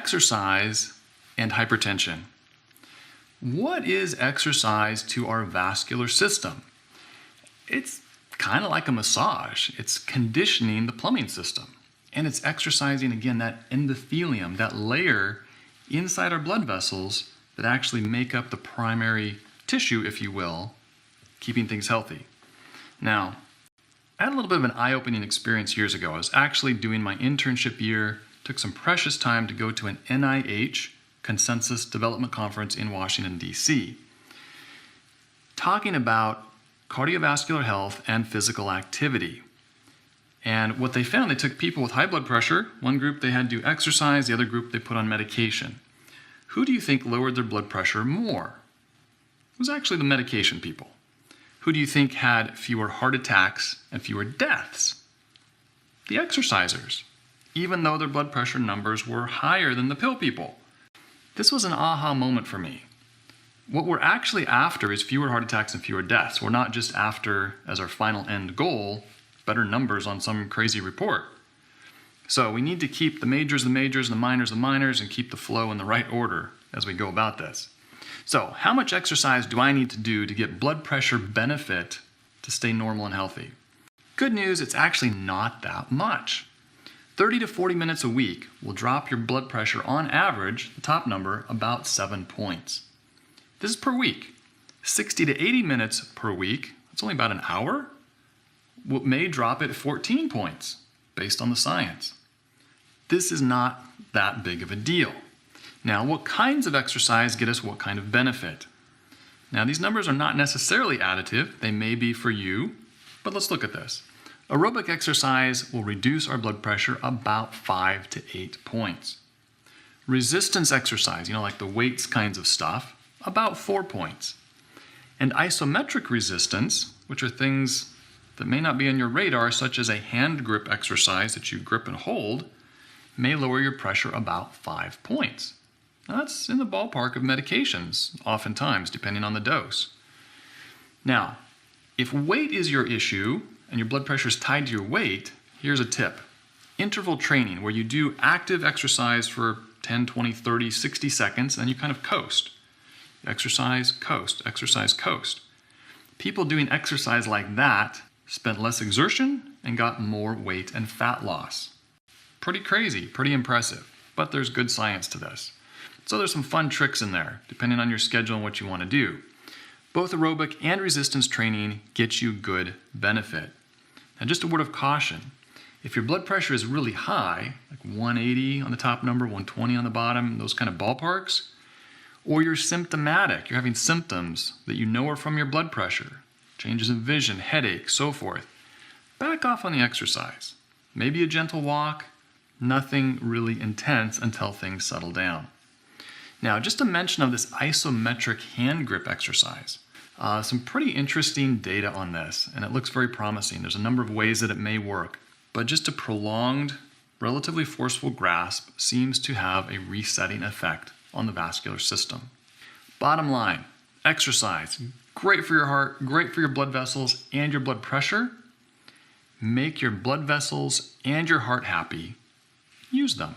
exercise and hypertension. What is exercise to our vascular system? It's kind of like a massage. It's conditioning the plumbing system. And it's exercising, again, that endothelium, that layer inside our blood vessels that actually make up the primary tissue, if you will, keeping things healthy. Now, I had a little bit of an eye-opening experience years ago. I was actually doing my internship year, took some precious time to go to an NIH Consensus Development Conference in Washington, D.C., talking about cardiovascular health and physical activity. And what they found, they took people with high blood pressure. One group they had to do exercise, the other group they put on medication. Who do you think lowered their blood pressure more? It was actually the medication people. Who do you think had fewer heart attacks and fewer deaths? The exercisers, even though their blood pressure numbers were higher than the pill people. This was an aha moment for me. What we're actually after is fewer heart attacks and fewer deaths. We're not just after, as our final end goal, better numbers on some crazy report. So we need to keep the majors, and the minors, and keep the flow in the right order as we go about this. So how much exercise do I need to do to get blood pressure benefit to stay normal and healthy? Good news, it's actually not that much. 30 to 40 minutes a week will drop your blood pressure on average, the top number, about 7 points. This is per week. 60 to 80 minutes per week, that's only about an hour, may drop it 14 points based on the science. This is not that big of a deal. Now, what kinds of exercise get us what kind of benefit? Now, these numbers are not necessarily additive. They may be for you, but let's look at this. Aerobic exercise will reduce our blood pressure about 5 to 8 points. Resistance exercise, like the weights kinds of stuff, about 4 points. And isometric resistance, which are things that may not be on your radar, such as a hand grip exercise that you grip and hold, may lower your pressure about 5 points. Now, that's in the ballpark of medications, oftentimes, depending on the dose. Now, if weight is your issue and your blood pressure is tied to your weight, here's a tip. Interval training, where you do active exercise for 10, 20, 30, 60 seconds, and then you kind of coast. Exercise, coast, exercise, coast. People doing exercise like that spent less exertion and got more weight and fat loss. Pretty crazy, pretty impressive, but there's good science to this. So there's some fun tricks in there, depending on your schedule and what you want to do. Both aerobic and resistance training get you good benefit. Now, just a word of caution. If your blood pressure is really high, like 180 on the top number, 120 on the bottom, those kind of ballparks, or you're symptomatic, you're having symptoms that you know are from your blood pressure, changes in vision, headache, so forth, back off on the exercise. Maybe a gentle walk, nothing really intense until things settle down. Now, just a mention of this isometric hand grip exercise. Some pretty interesting data on this, and it looks very promising. There's a number of ways that it may work, but just a prolonged, relatively forceful grasp seems to have a resetting effect on the vascular system. Bottom line, exercise, great for your heart, great for your blood vessels and your blood pressure. Make your blood vessels and your heart happy. Use them.